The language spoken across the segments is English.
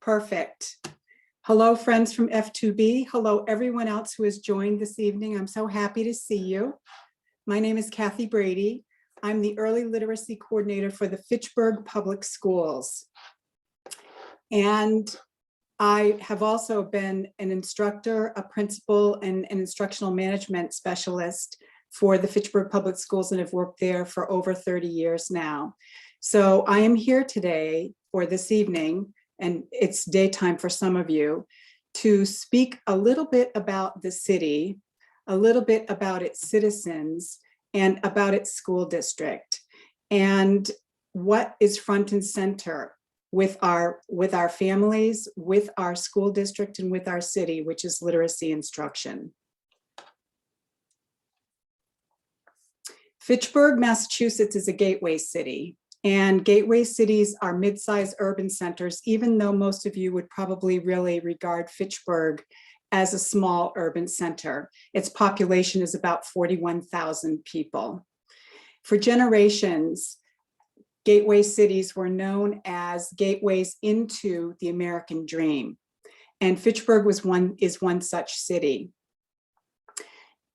Perfect. Hello, friends from F2B. Hello, everyone else who has joined this evening. I'm so happy to see you. My name is Brady. I'm the Early Literacy Coordinator for the Fitchburg Public Schools. And I have also been an instructor, a principal, and an instructional management specialist for the Fitchburg Public Schools and have worked there for over 30 years now. So I am here today, or this evening, and it's daytime for some of you, to speak a little bit about the city, a little bit about its citizens, and about its school district, and what is front and center with our families, with our school district, and with our city, which is literacy instruction. Fitchburg, Massachusetts is a gateway city. And gateway cities are mid-sized urban centers, even though most of you would probably really regard Fitchburg as a small urban center. Its population is about 41,000 people. For generations, gateway cities were known as gateways into the American dream. And Fitchburg is one such city.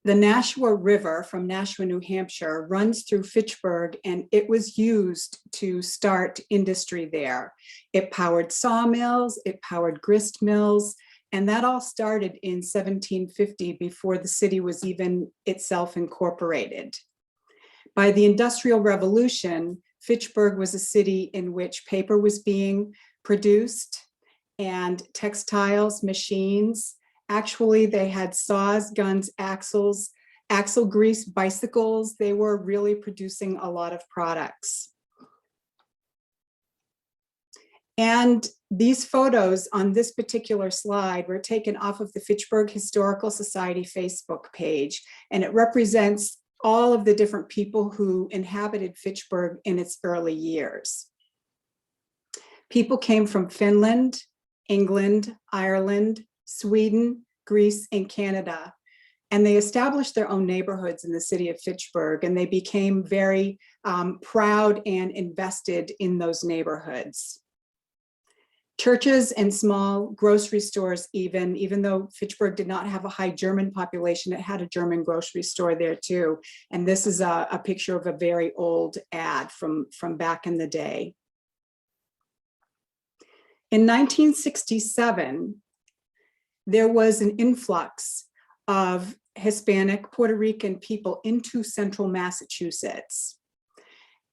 The Nashua River from Nashua, New Hampshire runs through Fitchburg, and it was used to start industry there. It powered sawmills, it powered grist mills, and that all started in 1750 before the city was even itself incorporated. By the Industrial Revolution, Fitchburg was a city in which paper was being produced and textiles, machines. Actually, they had saws, guns, axles, axle grease, bicycles. They were really producing a lot of products. And these photos on this particular slide were taken off of the Fitchburg Historical Society Facebook page, and it represents all of the different people who inhabited Fitchburg in its early years. People came from Finland, England, Ireland, Sweden, Greece, and Canada. And they established their own neighborhoods in the city of Fitchburg, and they became very proud and invested in those neighborhoods. Churches and small grocery stores, even though Fitchburg did not have a high German population, it had a German grocery store there too. And this is a picture of a very old ad from back in the day. In 1967, there was an influx of Hispanic, Puerto Rican people into central Massachusetts.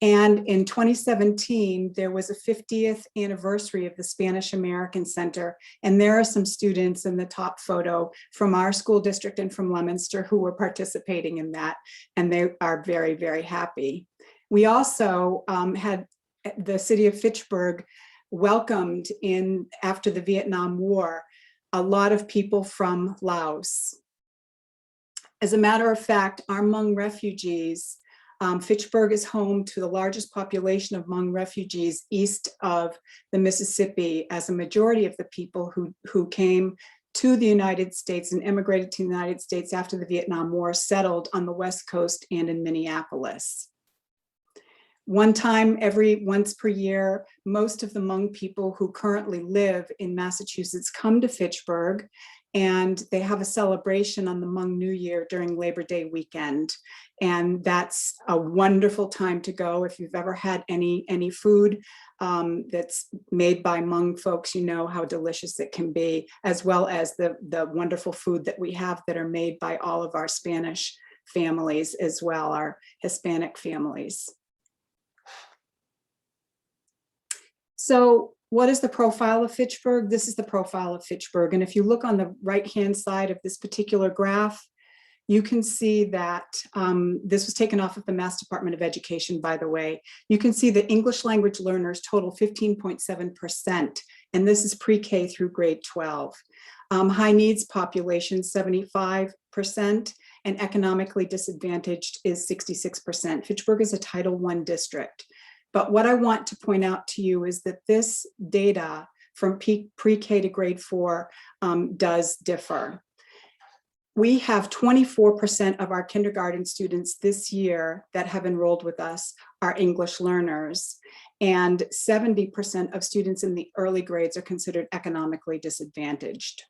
And in 2017, there was a 50th anniversary of the Spanish American Center. And there are some students in the top photo from our school district and from Leominster who were participating in that. And they are very, very happy. We also had the city of Fitchburg welcomed after the Vietnam War a lot of people from Laos. As a matter of fact, our Hmong refugees, Fitchburg is home to the largest population of Hmong refugees east of the Mississippi, as a majority of the people who came to the United States and immigrated to the United States after the Vietnam War settled on the West Coast and in Minneapolis. Once per year, most of the Hmong people who currently live in Massachusetts come to Fitchburg, and they have a celebration on the Hmong New Year during Labor Day weekend. And that's a wonderful time to go. If you've ever had any food that's made by Hmong folks, you know how delicious it can be, as well as the wonderful food that we have that are made by all of our Spanish families as well, our Hispanic families. So what is the profile of Fitchburg? This is the profile of Fitchburg. And if you look on the right-hand side of this particular graph, you can see that this was taken off of the Mass Department of Education, by the way. You can see that English language learners total 15.7%, and this is pre-K through grade 12. High needs population, 75%, and economically disadvantaged is 66%. Fitchburg is a Title I district. But what I want to point out to you is that this data from pre-K to grade 4 does differ. We have 24% of our kindergarten students this year that have enrolled with us are English learners. and 70% of students in the early grades are considered economically disadvantaged.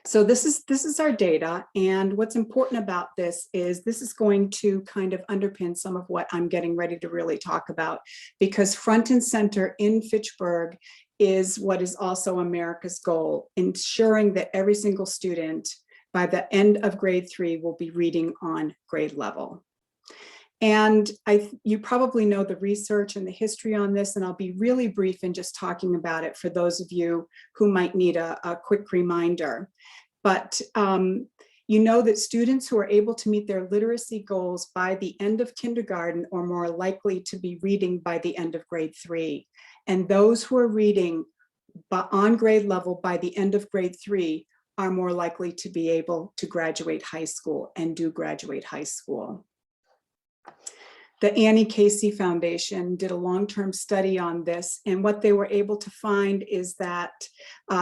So this is our data, and what's important about this is going to kind of underpin some of what I'm getting ready to really talk about, because front and center in Fitchburg is what is also America's goal, ensuring that every single student by the end of grade 3 will be reading on grade level. And you probably know the research and the history on this, and I'll be really brief in just talking about it for those of you who might need a quick reminder. But you know that students who are able to meet their literacy goals by the end of kindergarten are more likely to be reading by the end of grade 3. And those who are reading on grade level by the end of grade 3 are more likely to be able to graduate high school and do graduate high school. The Annie Casey Foundation did a long-term study on this, and what they were able to find is that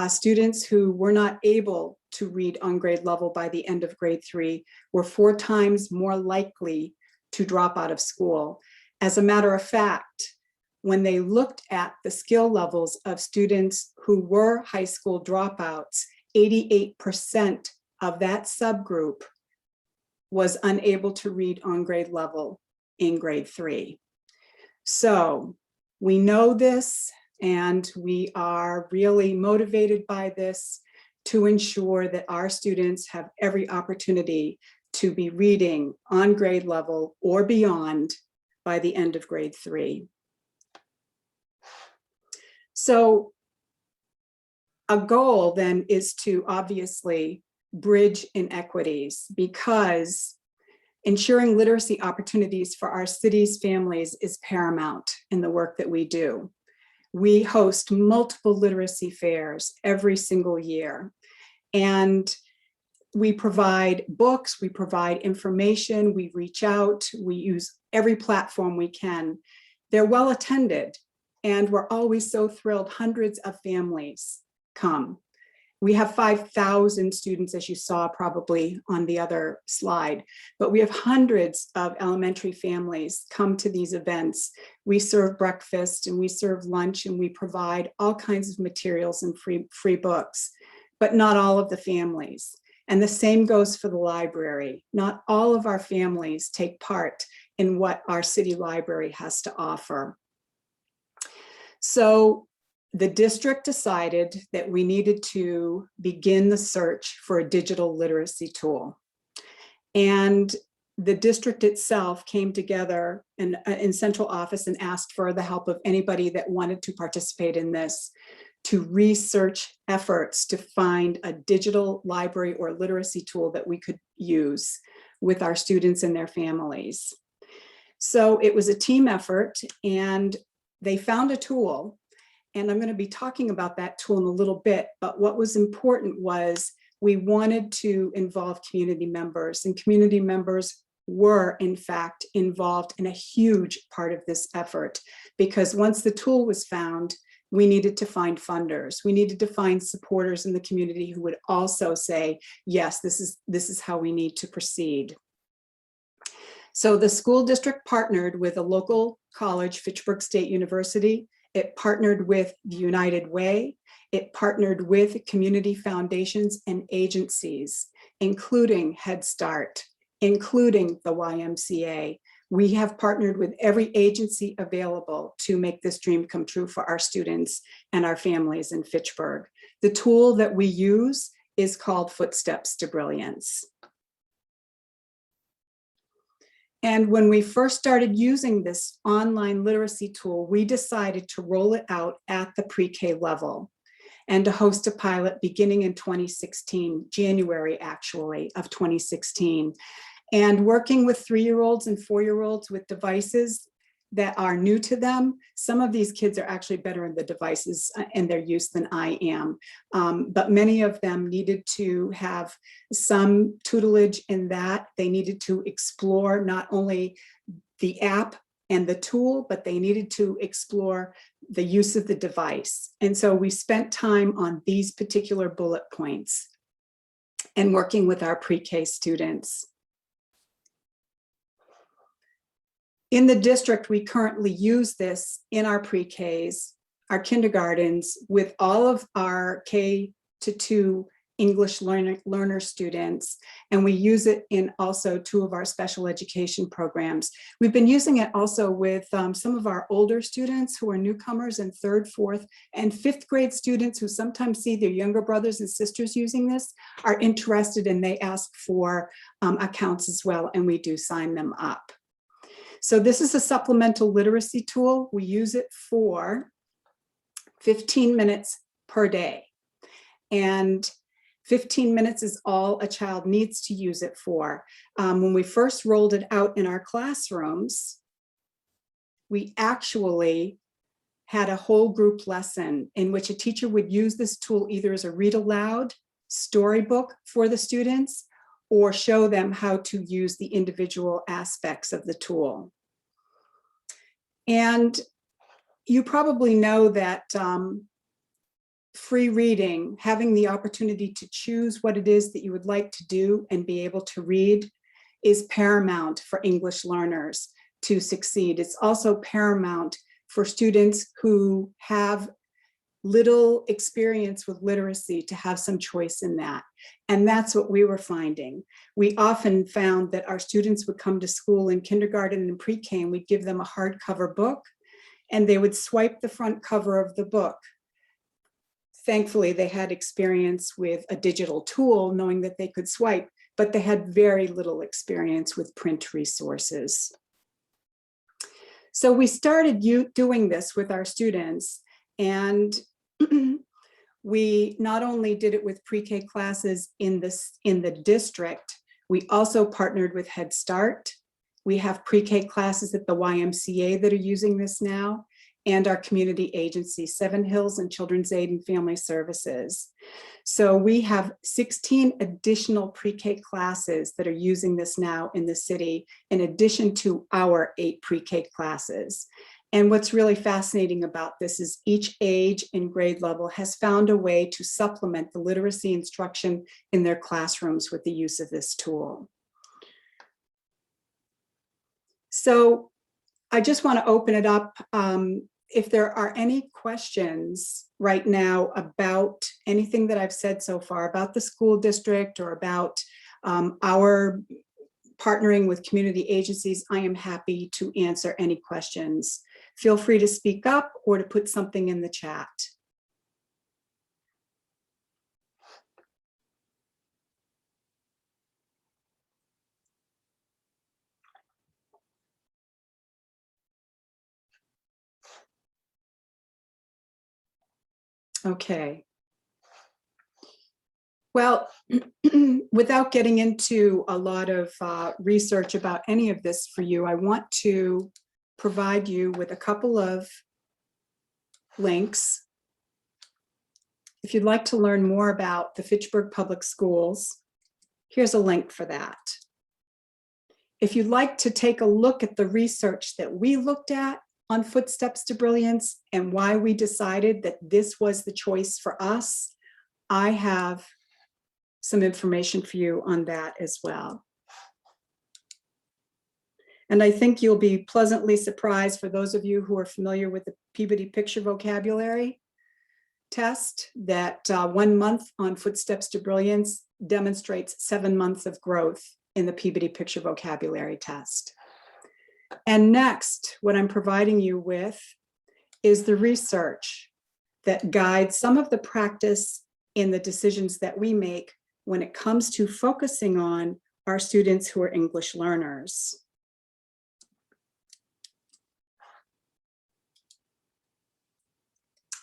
students who were not able to read on grade level by the end of grade 3 were 4 times more likely to drop out of school. As a matter of fact, when they looked at the skill levels of students who were high school dropouts, 88% of that subgroup was unable to read on grade level in grade 3. So we know this, and we are really motivated by this to ensure that our students have every opportunity to be reading on grade level or beyond by the end of grade 3. So a goal then is to obviously bridge inequities, because ensuring literacy opportunities for our city's families is paramount in the work that we do. We host multiple literacy fairs every single year, and we provide books, we provide information, we reach out, we use every platform we can. They're well attended, and we're always so thrilled. Hundreds of families come. We have 5,000 students, as you saw probably on the other slide, but we have hundreds of elementary families come to these events. We serve breakfast and we serve lunch, and we provide all kinds of materials and free books, but not all of the families. And the same goes for the library. Not all of our families take part in what our city library has to offer. So the district decided that we needed to begin the search for a digital literacy tool. And the district itself came together in central office and asked for the help of anybody that wanted to participate in this, to research efforts to find a digital library or literacy tool that we could use with our students and their families. So it was a team effort, and they found a tool. And I'm going to be talking about that tool in a little bit, but what was important was we wanted to involve community members, and community members were in fact involved in a huge part of this effort, because once the tool was found, we needed to find funders. We needed to find supporters in the community who would also say, yes, this is how we need to proceed. So the school district partnered with a local college, Fitchburg State University. It partnered with the United Way. It partnered with community foundations and agencies, including Head Start, including the YMCA. We have partnered with every agency available to make this dream come true for our students and our families in Fitchburg. The tool that we use is called Footsteps to Brilliance. And when we first started using this online literacy tool, we decided to roll it out at the pre-K level and to host a pilot beginning in 2016, January actually of 2016. And working with 3-year-olds and 4-year-olds with devices that are new to them. Some of these kids are actually better in the devices and their use than I am. But many of them needed to have some tutelage in that. They needed to explore not only the app and the tool, but they needed to explore the use of the device. And so we spent time on these particular bullet points and working with our pre-K students. In the district, we currently use this in our pre-Ks, our kindergartens, with all of our K-2 English learner students, and we use it in also 2 of our special education programs. We've been using it also with some of our older students who are newcomers, and 3rd, 4th, and 5th grade students who sometimes see their younger brothers and sisters using this, are interested, and they ask for accounts as well, and we do sign them up. So this is a supplemental literacy tool. We use it for 15 minutes per day. And 15 minutes is all a child needs to use it for. When we first rolled it out in our classrooms, we actually had a whole group lesson in which a teacher would use this tool either as a read aloud storybook for the students, or show them how to use the individual aspects of the tool. And you probably know that free reading, having the opportunity to choose what it is that you would like to do and be able to read, is paramount for English learners to succeed. It's also paramount for students who have little experience with literacy to have some choice in that. And that's what we were finding. We often found that our students would come to school in kindergarten and pre-K, and we'd give them a hardcover book, and they would swipe the front cover of the book. Thankfully, they had experience with a digital tool, knowing that they could swipe, but they had very little experience with print resources. So we started doing this with our students, and we not only did it with pre-K classes in the district, we also partnered with Head Start. We have pre-K classes at the YMCA that are using this now, and our community agency, Seven Hills and Children's Aid and Family Services. So we have 16 additional pre-K classes that are using this now in the city, in addition to our 8 pre-K classes. And what's really fascinating about this is each age and grade level has found a way to supplement the literacy instruction in their classrooms with the use of this tool. So I just want to open it up. If there are any questions right now about anything that I've said so far about the school district or about our partnering with community agencies, I am happy to answer any questions. Feel free to speak up or to put something in the chat. Okay. Well, without getting into a lot of research about any of this for you, I want to provide you with a couple of links. If you'd like to learn more about the Fitchburg Public Schools, here's a link for that. If you'd like to take a look at the research that we looked at on Footsteps to Brilliance and why we decided that this was the choice for us, I have some information for you on that as well. And I think you'll be pleasantly surprised, for those of you who are familiar with the Peabody Picture Vocabulary Test, that 1 month on Footsteps to Brilliance demonstrates 7 months of growth in the Peabody Picture Vocabulary Test. And next, what I'm providing you with is the research that guides some of the practice in the decisions that we make when it comes to focusing on our students who are English learners.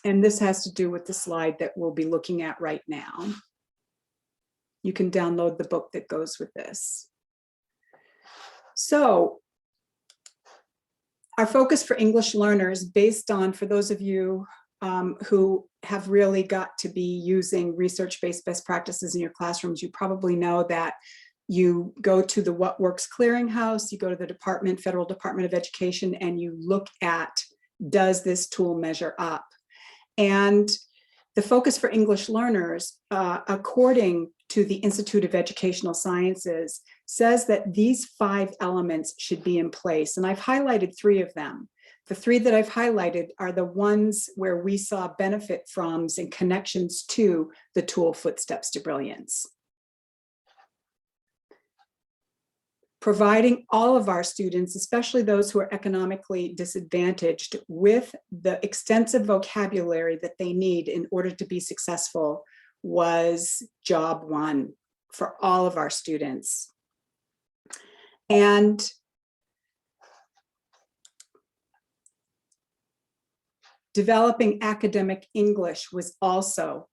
And this has to do with the slide that we'll be looking at right now. You can download the book that goes with this. So our focus for English learners, based on, for those of you who have really got to be using research-based best practices in your classrooms, you probably know that you go to the What Works Clearinghouse, you go to the Federal Department of Education, and you look at, does this tool measure up? And the focus for English learners, according to the Institute of Educational Sciences says that these 5 elements should be in place. And I've highlighted 3 of them. The 3 that I've highlighted are the ones where we saw benefit from and connections to the tool Footsteps to Brilliance. Providing all of our students, especially those who are economically disadvantaged, with the extensive vocabulary that they need in order to be successful was job 1 for all of our students. And developing academic English was also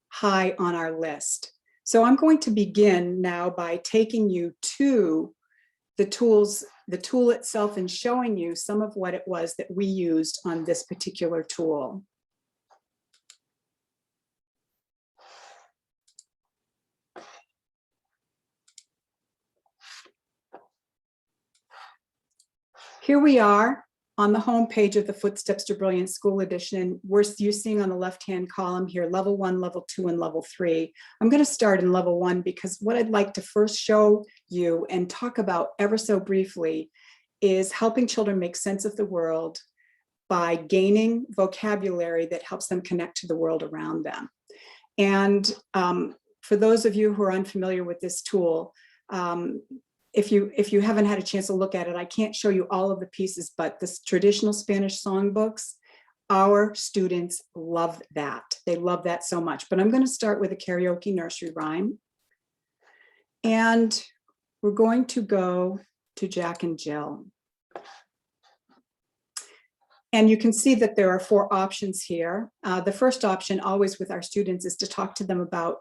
high on our list. So I'm going to begin now by taking you to the tool itself and showing you some of what it was that we used on this particular tool. Here we are on the home page of the Footsteps to Brilliance School Edition. You're seeing on the left-hand column here, level 1, level 2, and level 3. I'm going to start in level 1 because what I'd like to first show you and talk about ever so briefly is helping children make sense of the world by gaining vocabulary that helps them connect to the world around them. And for those of you who are unfamiliar with this tool, if you haven't had a chance to look at it, I can't show you all of the pieces, but the traditional Spanish songbooks, our students love that. They love that so much. But I'm going to start with a karaoke nursery rhyme. And we're going to go to Jack and Jill. And you can see that there are 4 options here. The first option always with our students is to talk to them about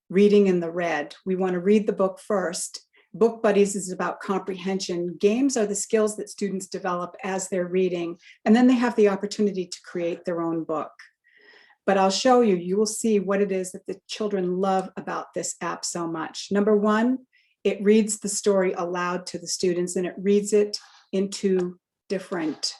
reading in the red. We want to read the book first. Book Buddies is about comprehension. Games are the skills that students develop as they're reading, and then they have the opportunity to create their own book. But I'll show you, you will see what it is that the children love about this app so much. Number 1, it reads the story aloud to the students, and it reads it into different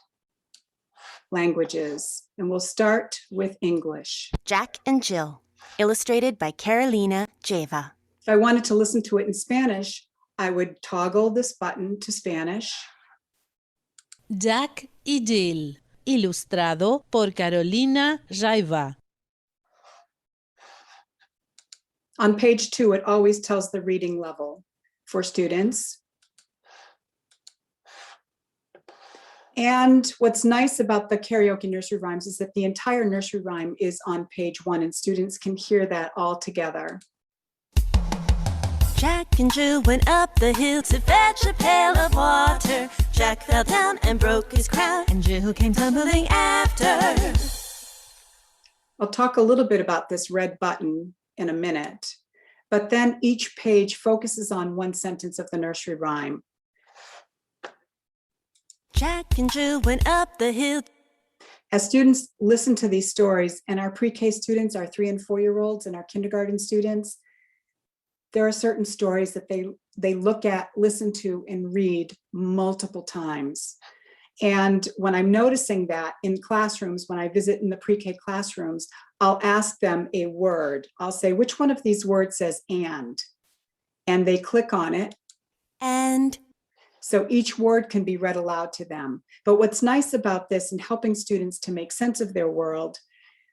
languages. And we'll start with English. Jack and Jill, illustrated by Carolina Jeva. If I wanted to listen to it in Spanish, I would toggle this button to Spanish. Jack y Jill, ilustrado por Carolina Jeva. On page 2, it always tells the reading level for students. And what's nice about the karaoke nursery rhymes is that the entire nursery rhyme is on page 1, and students can hear that all together. Jack and Jill went up the hill to fetch a pail of water. Jack fell down and broke his crown, and Jill came tumbling after. I'll talk a little bit about this red button in a minute, but then each page focuses on one sentence of the nursery rhyme. Jack and Jill went up the hill. As students listen to these stories, and our pre-K students, our 3- and 4-year-olds, and our kindergarten students, there are certain stories that they look at, listen to, and read multiple times. And when I'm noticing that in classrooms, when I visit in the pre-K classrooms, I'll ask them a word. I'll say, which one of these words says and? And they click on it. And. So each word can be read aloud to them. But what's nice about this and helping students to make sense of their world,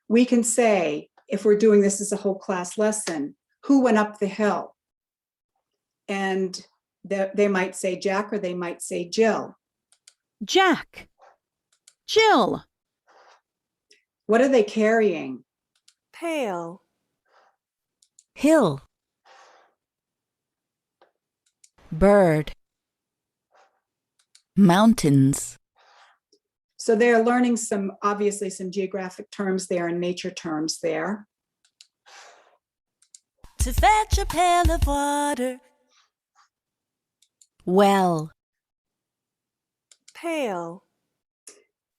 we can say, if we're doing this as a whole class lesson, who went up the hill? And they might say Jack, or they might say Jill. Jack. Jill. What are they carrying? Pail. Hill. Bird. Mountains. So they are learning obviously some geographic terms there and nature terms there. To fetch a pail of water. Well. Pail.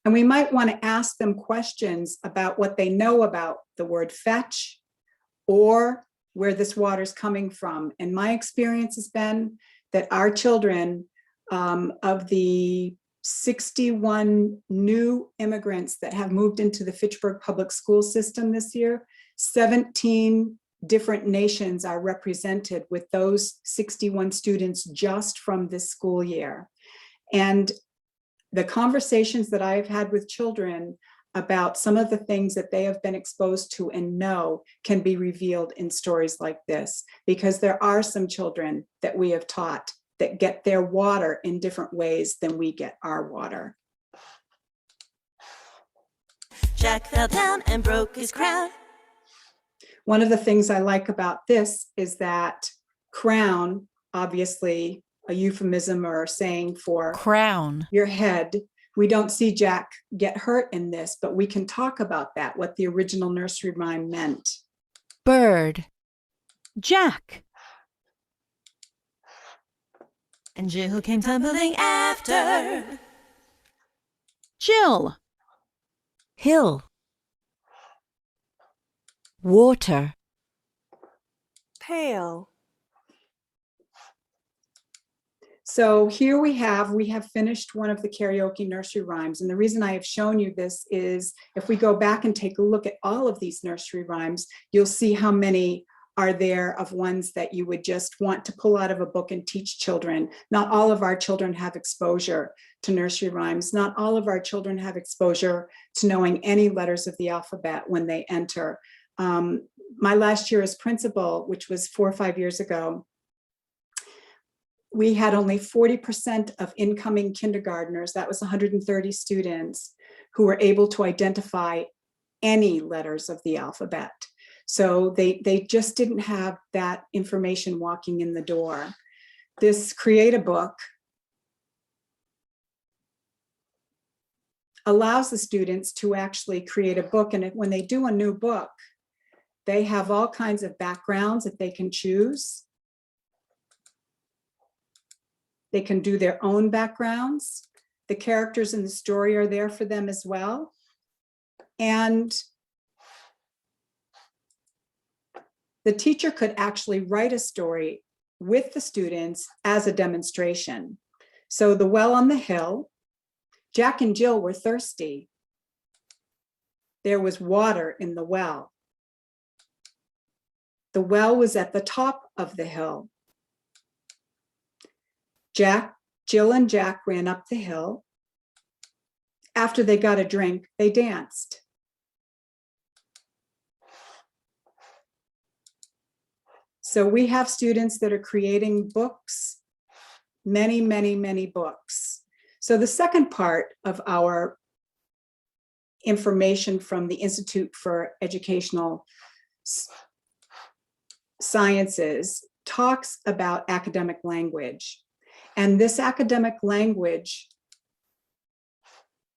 And we might want to ask them questions about what they know about the word fetch or where this water's coming from. And my experience has been that our children, of the 61 new immigrants that have moved into the Fitchburg public school system this year, 17 different nations are represented with those 61 students just from this school year. And the conversations that I have had with children about some of the things that they have been exposed to and know can be revealed in stories like this, because there are some children that we have taught that get their water in different ways than we get our water. Jack fell down and broke his crown. One of the things I like about this is that crown, obviously a euphemism or saying for Crown. your head. We don't see Jack get hurt in this, but we can talk about that, what the original nursery rhyme meant. Bird. Jack. And Jill came tumbling after. Jill. Hill. Water. Pail. So here we have finished one of the karaoke nursery rhymes. And the reason I have shown you this is if we go back and take a look at all of these nursery rhymes, you'll see how many are there of ones that you would just want to pull out of a book and teach children. Not all of our children have exposure to nursery rhymes. Not all of our children have exposure to knowing any letters of the alphabet when they enter. My last year as principal, which was 4 or 5 years ago, we had only 40% of incoming kindergartners, that was 130 students, who were able to identify any letters of the alphabet. So they just didn't have that information walking in the door. This Create a Book allows the students to actually create a book. And when they do a new book, they have all kinds of backgrounds that they can choose. They can do their own backgrounds. The characters in the story are there for them as well. And the teacher could actually write a story with the students as a demonstration. So the well on the hill, Jack and Jill were thirsty. There was water in the well. The well was at the top of the hill. Jill and Jack ran up the hill. After they got a drink, they danced. So we have students that are creating books, many, many, many books. So the second part of our information from the Institute for Educational Sciences talks about academic language. And this academic language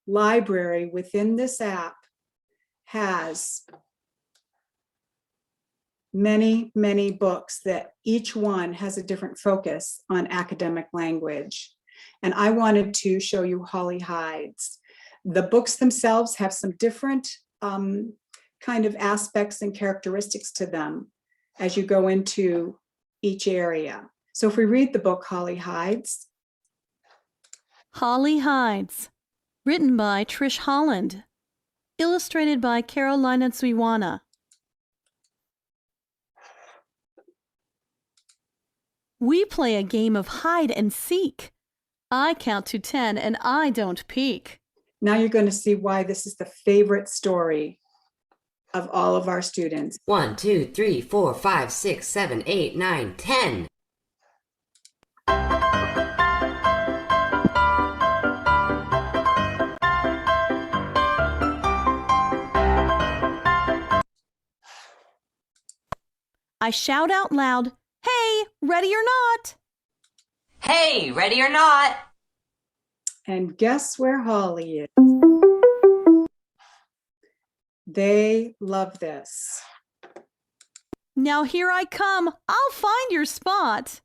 library within this app has many, many books that each one has a different focus on academic language. And I wanted to show you Holly Hyde's. The books themselves have some different kind of aspects and characteristics to them as you go into each area. So if we read the book Holly Hyde's. Holly Hyde's, written by Trish Holland, illustrated by Carolina Zwiwana. We play a game of hide and seek. I count to 10 and I don't peek. Now you're going to see why this is the favorite story of all of our students. 1, 2, 3, 4, 5, 6, 7, 8, 9, 10. I shout out loud, "Hey, ready or not?" Hey, ready or not? And guess where Holly is? They love this. Now here I come. I'll find your spot.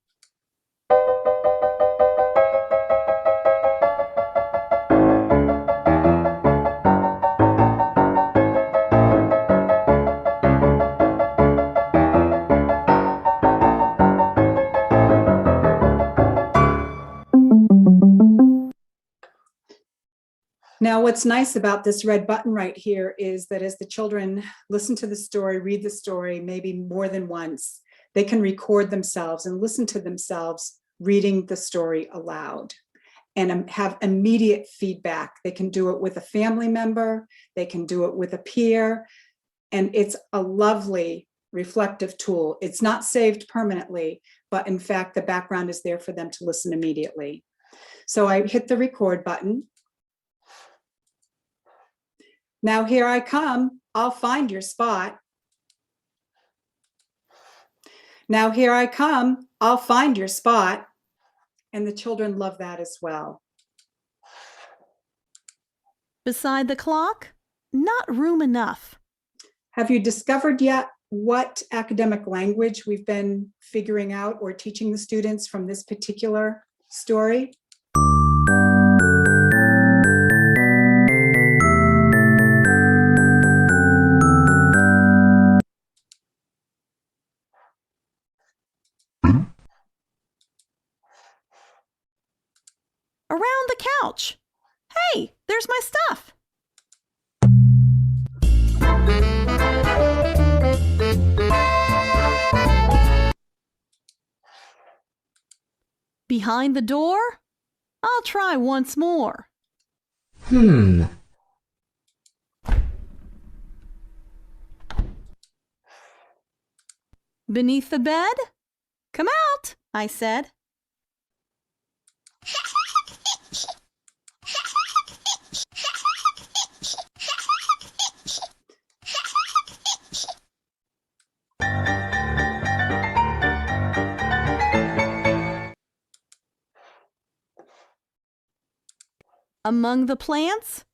Now, what's nice about this red button right here is that as the children listen to the story, read the story, maybe more than once, they can record themselves and listen to themselves reading the story aloud and have immediate feedback. They can do it with a family member, they can do it with a peer, and it's a lovely reflective tool. It's not saved permanently, but in fact, the background is there for them to listen immediately. So I hit the record button. Now here I come, I'll find your spot. Now here I come, I'll find your spot. And the children love that as well. Beside the clock? Not room enough. Have you discovered yet what academic language we've been figuring out or teaching the students from this particular story? Around the couch. Hey, there's my stuff. Behind the door? I'll try once more. Beneath the bed? Come out, I said. Among the plants?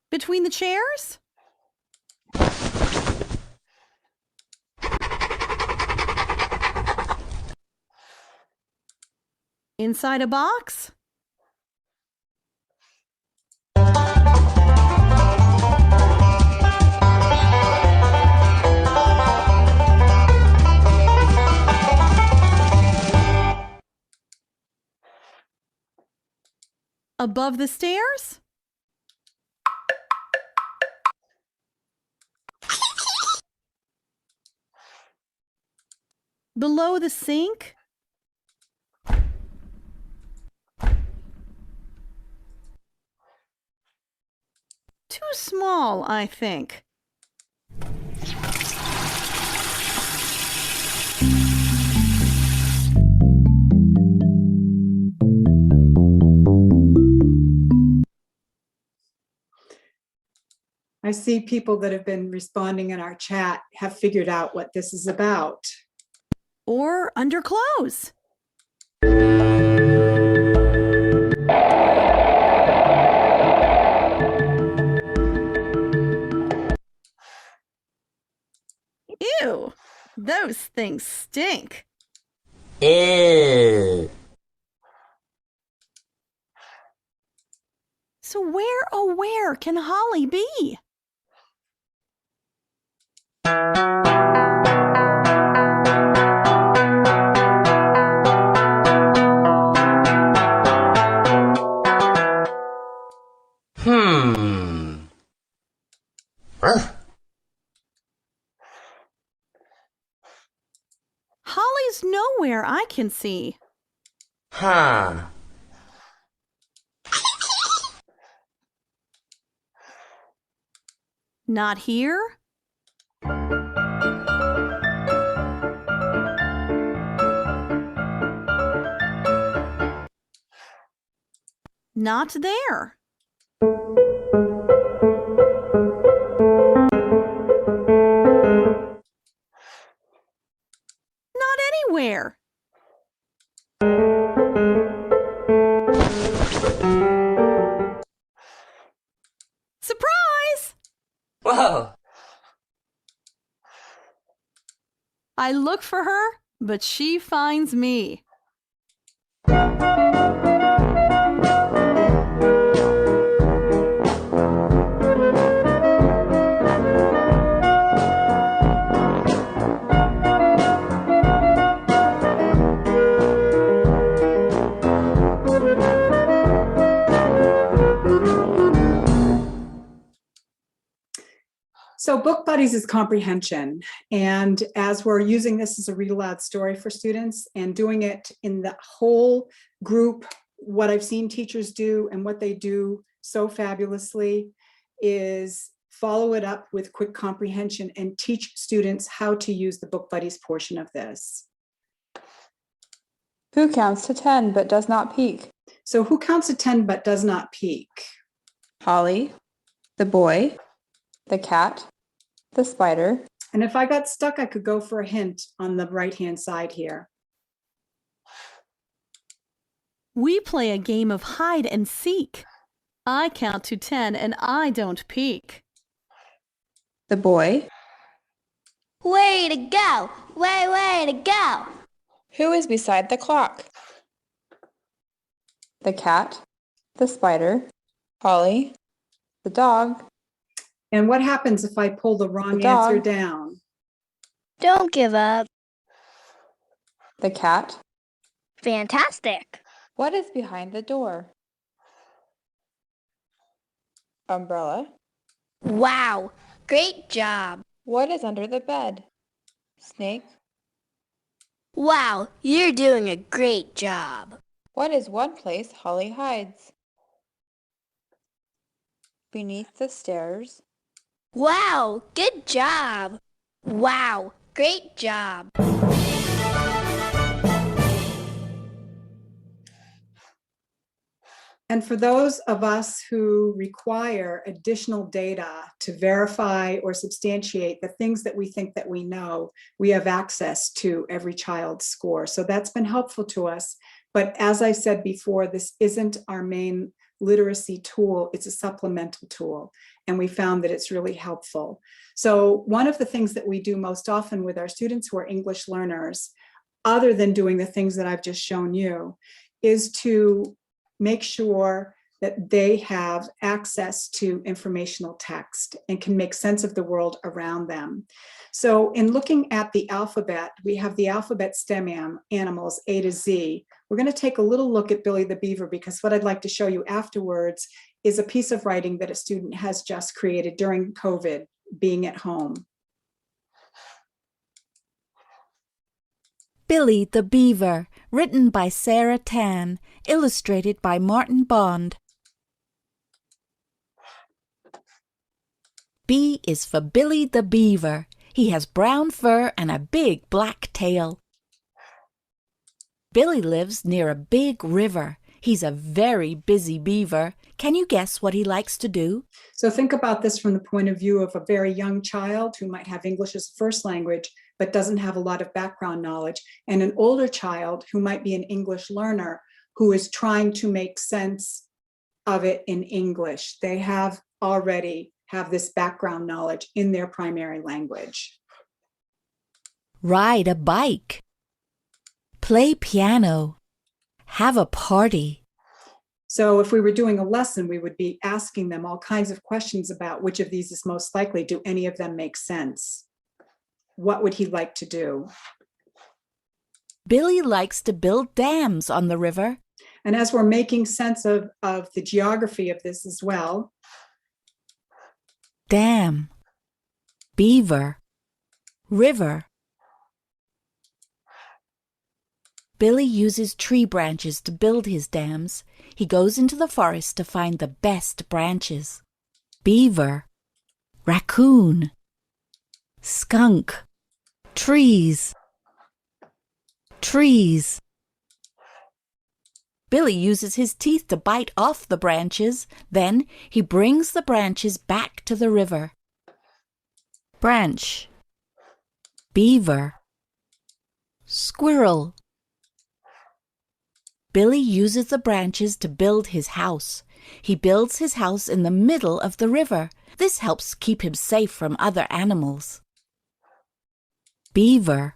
Between the chairs? Inside a box? Above the stairs? Below the sink? Too small, I think. I see people that have been responding in our chat have figured out what this is about. Or under clothes. Ew, those things stink. Ew. So where, oh where can Holly be? Holly's nowhere I can see. Huh. Not here? Not there. Not anywhere. Surprise! Whoa. I look for her, but she finds me. So Book Buddies is comprehension. And as we're using this as a read aloud story for students and doing it in the whole group, what I've seen teachers do and what they do so fabulously is follow it up with quick comprehension and teach students how to use the Book Buddies portion of this. Who counts to 10 but does not peek? So who counts to 10 but does not peek? Holly, the boy, the cat, the spider. And if I got stuck, I could go for a hint on the right-hand side here. We play a game of hide and seek. I count to 10 and I don't peek. The boy. Way to go! Way to go! Who is beside the clock? The cat, the spider, Holly, the dog. And what happens if I pull the wrong answer down? Don't give up. The cat. Fantastic! What is behind the door? Umbrella. Wow! Great job! What is under the bed? Snake. Wow! You're doing a great job! What is one place Holly hides? Beneath the stairs. Wow! Good job! Wow! Great job! And for those of us who require additional data to verify or substantiate the things that we think that we know, we have access to every child's score. So that's been helpful to us. But as I said before, this isn't our main literacy tool, it's a supplemental tool. And we found that it's really helpful. So one of the things that we do most often with our students who are English learners, other than doing the things that I've just shown you, is to make sure that they have access to informational text and can make sense of the world around them. So in looking at the alphabet, we have the alphabet stem animals A to Z. We're going to take a little look at Billy the Beaver because what I'd like to show you afterwards is a piece of writing that a student has just created during COVID, being at home. Billy the Beaver, written by Sarah Tan, illustrated by Martin Bond. B is for Billy the Beaver. He has brown fur and a big black tail. Billy lives near a big river. He's a very busy beaver. Can you guess what he likes to do? So think about this from the point of view of a very young child who might have English as a first language, but doesn't have a lot of background knowledge, and an older child who might be an English learner who is trying to make sense of it in English. They already have this background knowledge in their primary language. Ride a bike. Play piano. Have a party. So if we were doing a lesson, we would be asking them all kinds of questions about which of these is most likely. Do any of them make sense? What would he like to do? Billy likes to build dams on the river. And as we're making sense of the geography of this as well. Dam. Beaver. River. Billy uses tree branches to build his dams. He goes into the forest to find the best branches. Beaver. Raccoon. Skunk. Trees. Trees. Billy uses his teeth to bite off the branches. Then he brings the branches back to the river. Branch. Beaver. Squirrel. Billy uses the branches to build his house. He builds his house in the middle of the river. This helps keep him safe from other animals. Beaver.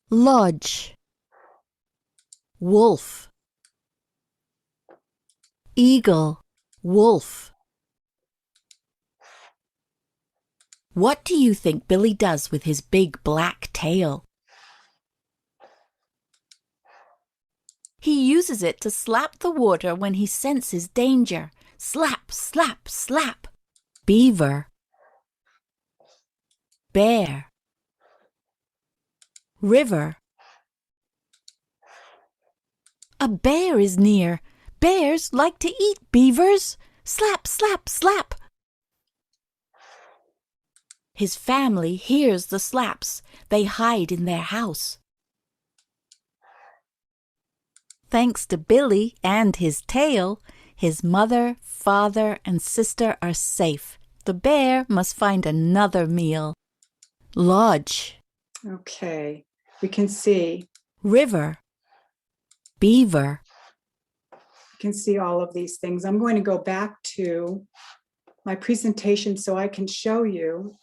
Lodge. Wolf. Eagle. Wolf. What do you think Billy does with his big black tail? He uses it to slap the water when he senses danger. Slap, slap, slap. Beaver. bear. River. A bear is near. Bears like to eat beavers. Slap, slap, slap. His family hears the slaps. They hide in their house. Thanks to Billy and his tail, his mother, father, and sister are safe. The bear must find another meal. Lodge. Okay, we can see. River. Beaver. You can see all of these things. I'm going to go back to my presentation so I can show you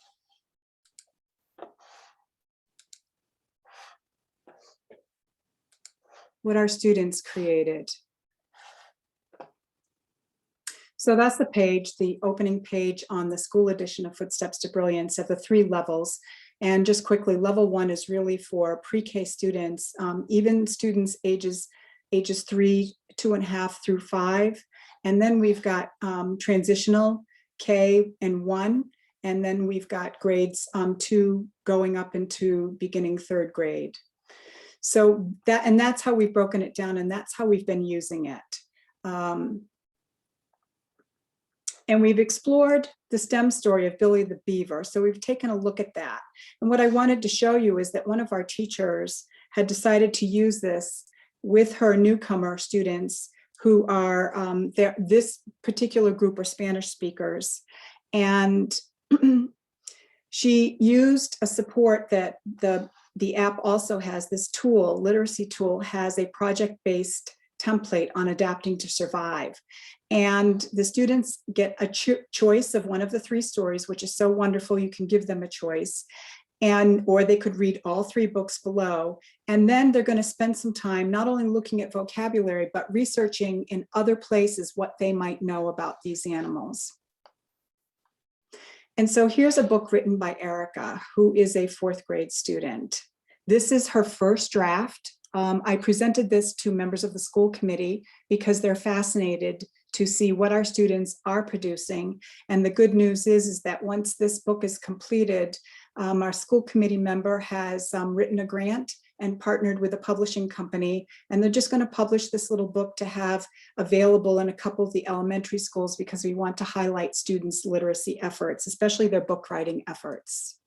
what our students created. So that's the page, the opening page on the school edition of Footsteps to Brilliance of the 3 levels. And just quickly, level 1 is really for pre-K students, even students ages 3, 2.5 through 5. And then we've got transitional K and 1. And then we've got grades 2 going up into beginning 3rd grade. So that's how we've broken it down, and that's how we've been using it. And we've explored the STEM story of Billy the Beaver. So we've taken a look at that. And what I wanted to show you is that one of our teachers had decided to use this with her newcomer students who are, this particular group are Spanish speakers. And she used a support that the app also has. This tool, literacy tool, has a project-based template on adapting to survive. And the students get a choice of one of the 3 stories, which is so wonderful. You can give them a choice, or they could read all 3 books below. And then they're going to spend some time not only looking at vocabulary, but researching in other places what they might know about these animals. And so here's a book written by Erica, who is a 4th grade student. This is her first draft. I presented this to members of the school committee because they're fascinated to see what our students are producing. And the good news is that once this book is completed, our school committee member has written a grant and partnered with a publishing company. And they're just going to publish this little book to have available in a couple of the elementary schools because we want to highlight students' literacy efforts, especially their book writing efforts.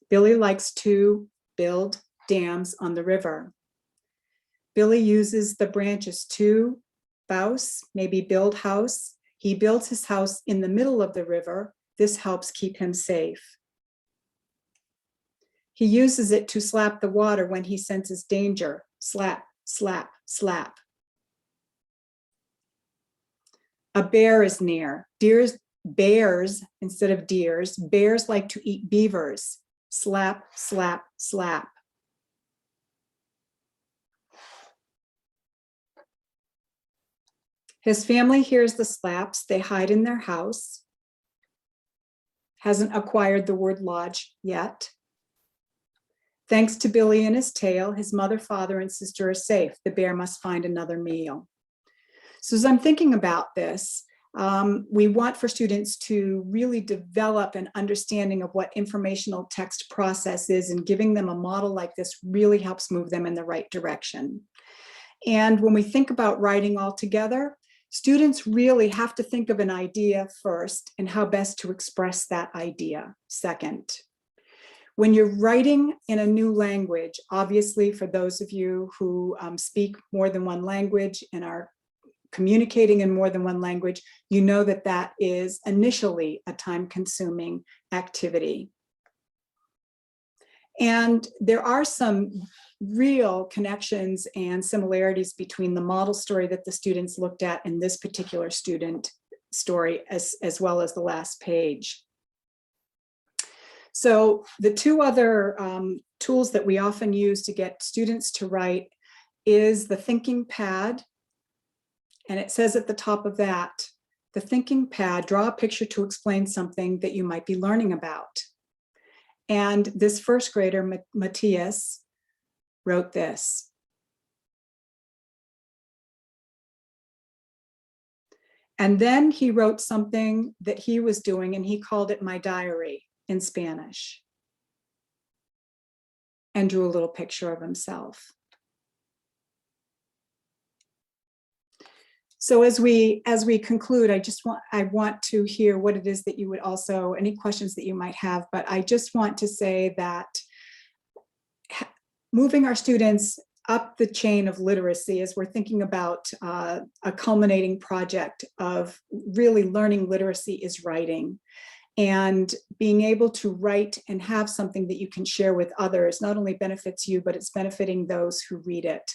Billy likes to build dams on the river. Billy uses the branches to bouse, maybe build house. He builds his house in the middle of the river. This helps keep him safe. He uses it to slap the water when he senses danger. Slap, slap, slap. A bear is near. Bears, instead of deers, bears like to eat beavers. Slap, slap, slap. His family hears the slaps. They hide in their house. Hasn't acquired the word lodge yet. Thanks to Billy and his tail, his mother, father, and sister are safe. The bear must find another meal. So as I'm thinking about this, we want for students to really develop an understanding of what informational text process is, and giving them a model like this really helps move them in the right direction. And when we think about writing all together, students really have to think of an idea first and how best to express that idea second. When you're writing in a new language, obviously for those of you who speak more than one language and are communicating in more than one language, you know that that is initially a time-consuming activity. And there are some real connections and similarities between the model story that the students looked at and this particular student story, as well as the last page. So the 2 other tools that we often use to get students to write is the thinking pad. And it says at the top of that, the thinking pad, draw a picture to explain something that you might be learning about. And this 1st grader, Matthias, wrote this. And then he wrote something that he was doing, and he called it My Diary in Spanish, and drew a little picture of himself. So as we conclude, I want to hear what it is that you would also, any questions that you might have, but I just want to say that moving our students up the chain of literacy, as we're thinking about a culminating project of really learning literacy, is writing. And being able to write and have something that you can share with others not only benefits you, but it's benefiting those who read it.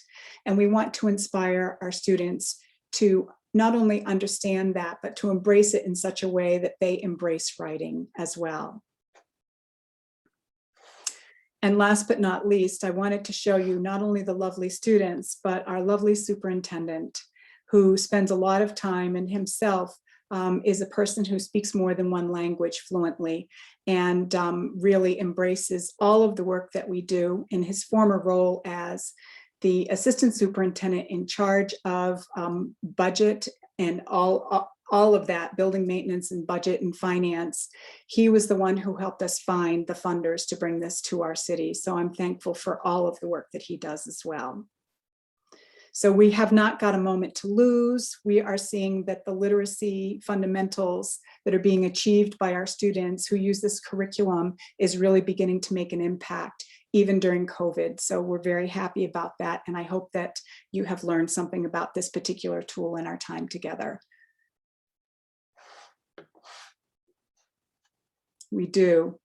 And we want to inspire our students to not only understand that, but to embrace it in such a way that they embrace writing as well. And last but not least, I wanted to show you not only the lovely students, but our lovely superintendent, who spends a lot of time, and himself is a person who speaks more than one language fluently, and really embraces all of the work that we do. In his former role as the assistant superintendent in charge of budget and all of that, building maintenance and budget and finance, he was the one who helped us find the funders to bring this to our city. So I'm thankful for all of the work that he does as well. So we have not got a moment to lose. We are seeing that the literacy fundamentals that are being achieved by our students who use this curriculum is really beginning to make an impact, even during COVID. So we're very happy about that. And I hope that you have learned something about this particular tool in our time together. We do.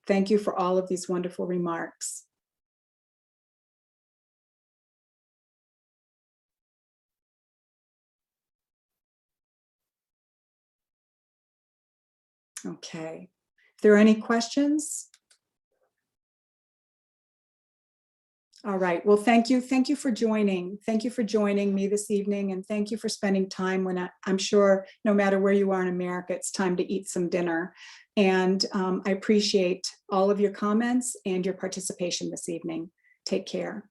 Thank you for all of these wonderful remarks. Okay. If there are any questions? All right. Well, thank you. Thank you for joining. Thank you for joining me this evening. And thank you for spending time when I'm sure no matter where you are in America, it's time to eat some dinner. And I appreciate all of your comments and your participation this evening. Take care.